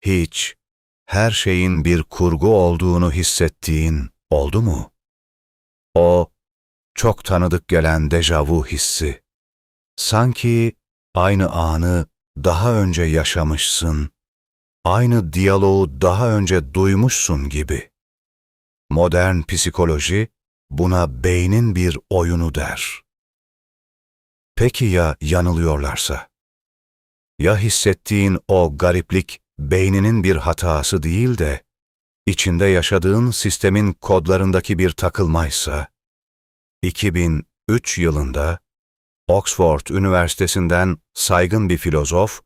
Hiç, her şeyin bir kurgu olduğunu hissettiğin oldu mu? O, çok tanıdık gelen dejavu hissi. Sanki aynı anı daha önce yaşamışsın, aynı diyaloğu daha önce duymuşsun gibi. Modern psikoloji buna beynin bir oyunu der. Peki ya yanılıyorlarsa? Ya hissettiğin o gariplik beyninin bir hatası değil de, içinde yaşadığın sistemin kodlarındaki bir takılmaysa? 2003 yılında Oxford Üniversitesi'nden saygın bir filozof,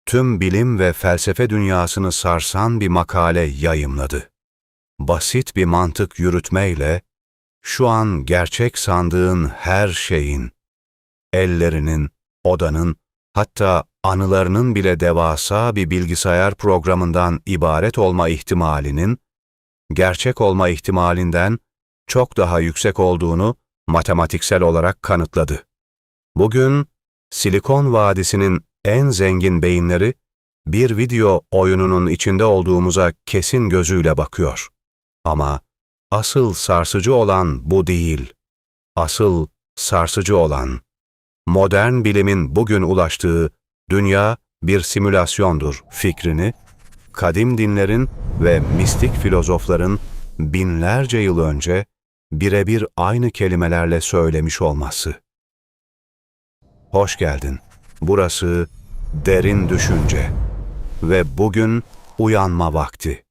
tüm bilim ve felsefe dünyasını sarsan bir makale yayımladı. Basit bir mantık yürütmeyle, şu an gerçek sandığın her şeyin, ellerinin, odanın, hatta anılarının bile devasa bir bilgisayar programından ibaret olma ihtimalinin, gerçek olma ihtimalinden çok daha yüksek olduğunu matematiksel olarak kanıtladı. Bugün, Silikon Vadisi'nin en zengin beyinleri, bir video oyununun içinde olduğumuza kesin gözüyle bakıyor. Ama asıl sarsıcı olan bu değil. Asıl sarsıcı olan, modern bilimin bugün ulaştığı dünya bir simülasyondur fikrini, kadim dinlerin ve mistik filozofların binlerce yıl önce birebir aynı kelimelerle söylemiş olması. Hoş geldin. Burası derin düşünce ve bugün uyanma vakti.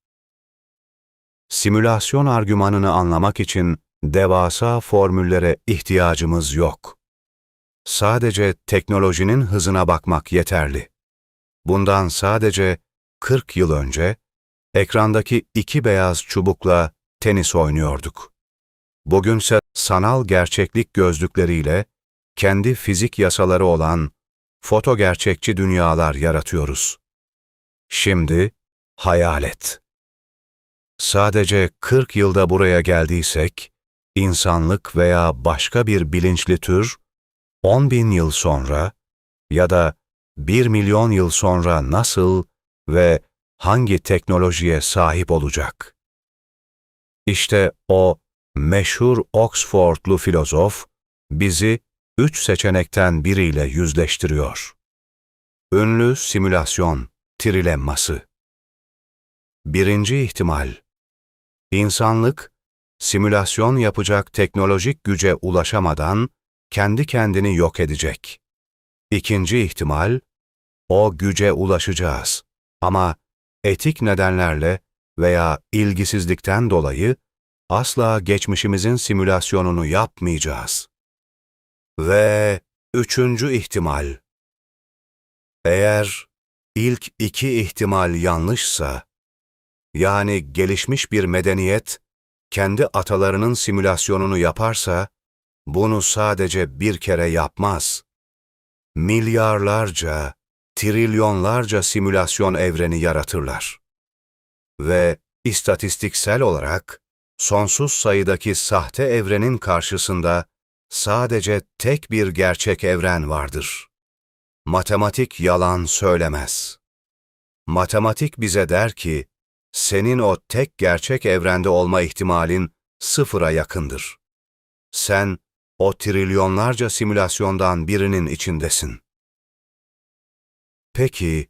Simülasyon argümanını anlamak için devasa formüllere ihtiyacımız yok. Sadece teknolojinin hızına bakmak yeterli. Bundan sadece 40 yıl önce ekrandaki iki beyaz çubukla tenis oynuyorduk. Bugünse sanal gerçeklik gözlükleriyle kendi fizik yasaları olan foto gerçekçi dünyalar yaratıyoruz. Şimdi hayal et. Sadece 40 yılda buraya geldiysek, insanlık veya başka bir bilinçli tür, 10.000 yıl sonra ya da 1 milyon yıl sonra nasıl ve hangi teknolojiye sahip olacak? İşte o meşhur Oxfordlu filozof bizi 3 seçenekten biriyle yüzleştiriyor. Ünlü simülasyon trilemması. Birinci ihtimal. İnsanlık, simülasyon yapacak teknolojik güce ulaşamadan kendi kendini yok edecek. İkinci ihtimal, o güce ulaşacağız ama etik nedenlerle veya ilgisizlikten dolayı asla geçmişimizin simülasyonunu yapmayacağız. Ve üçüncü ihtimal. Eğer ilk iki ihtimal yanlışsa, yani gelişmiş bir medeniyet kendi atalarının simülasyonunu yaparsa, bunu sadece bir kere yapmaz. Milyarlarca, trilyonlarca simülasyon evreni yaratırlar. Ve istatistiksel olarak sonsuz sayıdaki sahte evrenin karşısında sadece tek bir gerçek evren vardır. Matematik yalan söylemez. Matematik bize der ki, senin o tek gerçek evrende olma ihtimalin sıfıra yakındır. Sen o trilyonlarca simülasyondan birinin içindesin. Peki,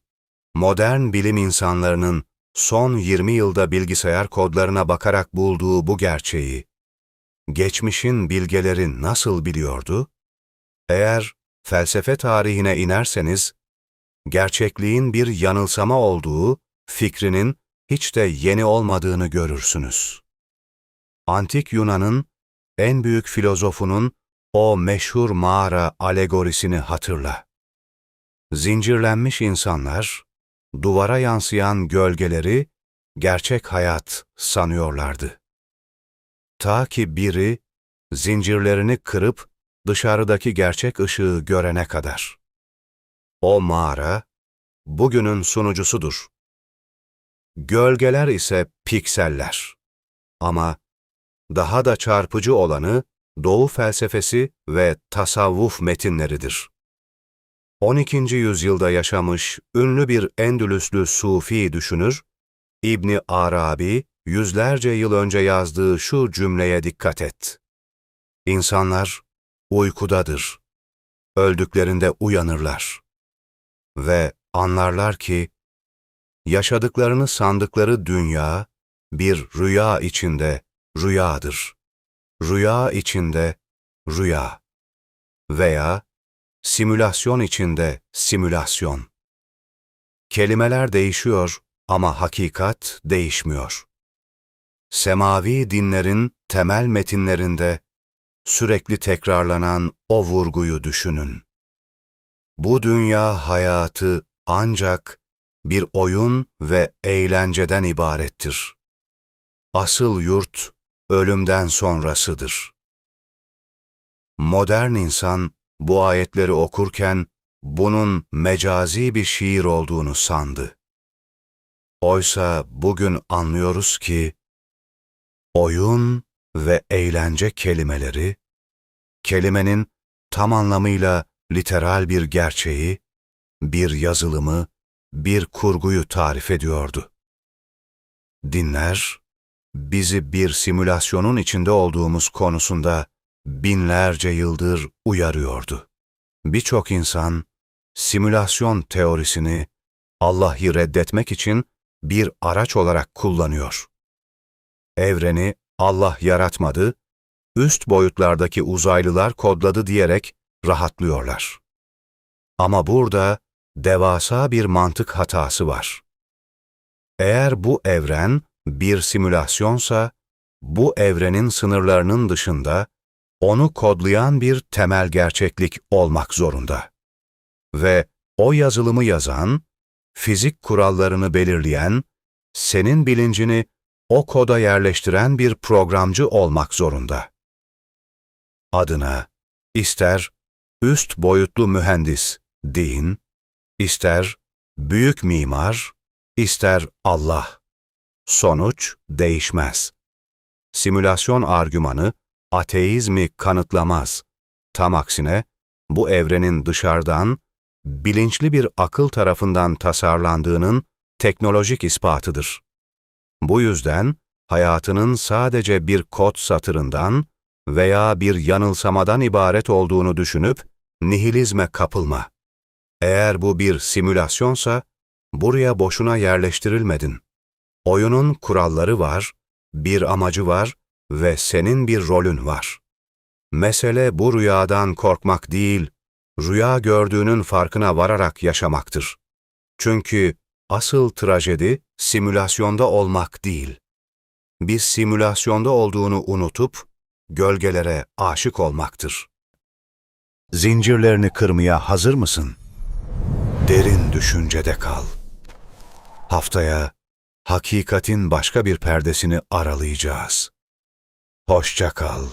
modern bilim insanlarının son 20 yılda bilgisayar kodlarına bakarak bulduğu bu gerçeği, geçmişin bilgeleri nasıl biliyordu? Eğer felsefe tarihine inerseniz, gerçekliğin bir yanılsama olduğu fikrinin hiç de yeni olmadığını görürsünüz. Antik Yunan'ın en büyük filozofunun o meşhur mağara alegorisini hatırla. Zincirlenmiş insanlar, duvara yansıyan gölgeleri gerçek hayat sanıyorlardı. Ta ki biri zincirlerini kırıp dışarıdaki gerçek ışığı görene kadar. O mağara, bugünün sunucusudur. Gölgeler ise pikseller. Ama daha da çarpıcı olanı Doğu felsefesi ve tasavvuf metinleridir. 12. yüzyılda yaşamış ünlü bir Endülüslü Sufi düşünür, İbni Arabi, yüzlerce yıl önce yazdığı şu cümleye dikkat et. İnsanlar uykudadır. Öldüklerinde uyanırlar. Ve anlarlar ki, yaşadıklarını sandıkları dünya, bir rüya içinde rüyadır. Rüya içinde rüya. Veya simülasyon içinde simülasyon. Kelimeler değişiyor ama hakikat değişmiyor. Semavi dinlerin temel metinlerinde sürekli tekrarlanan o vurguyu düşünün. Bu dünya hayatı ancak bir oyun ve eğlenceden ibarettir. Asıl yurt ölümden sonrasıdır. Modern insan bu ayetleri okurken bunun mecazi bir şiir olduğunu sandı. Oysa bugün anlıyoruz ki oyun ve eğlence kelimeleri, kelimenin tam anlamıyla literal bir gerçeği, bir yazılımı, bir kurguyu tarif ediyordu. Dinler, bizi bir simülasyonun içinde olduğumuz konusunda binlerce yıldır uyarıyordu. Birçok insan, simülasyon teorisini Allah'ı reddetmek için bir araç olarak kullanıyor. Evreni Allah yaratmadı, üst boyutlardaki uzaylılar kodladı diyerek rahatlıyorlar. Ama burada devasa bir mantık hatası var. Eğer bu evren bir simülasyonsa, bu evrenin sınırlarının dışında onu kodlayan bir temel gerçeklik olmak zorunda. Ve o yazılımı yazan, fizik kurallarını belirleyen, senin bilincini o koda yerleştiren bir programcı olmak zorunda. Adına ister üst boyutlu mühendis deyin, ister büyük mimar, ister Allah. Sonuç değişmez. Simülasyon argümanı ateizmi kanıtlamaz. Tam aksine bu evrenin dışarıdan, bilinçli bir akıl tarafından tasarlandığının teknolojik ispatıdır. Bu yüzden hayatının sadece bir kod satırından veya bir yanılsamadan ibaret olduğunu düşünüp nihilizme kapılma. Eğer bu bir simülasyonsa, buraya boşuna yerleştirilmedin. Oyunun kuralları var, bir amacı var ve senin bir rolün var. Mesele bu rüyadan korkmak değil, rüya gördüğünün farkına vararak yaşamaktır. Çünkü asıl trajedi simülasyonda olmak değil. Biz simülasyonda olduğunu unutup gölgelere aşık olmaktır. Zincirlerini kırmaya hazır mısın? Derin düşüncede kal. Haftaya hakikatin başka bir perdesini aralayacağız. Hoşça kal.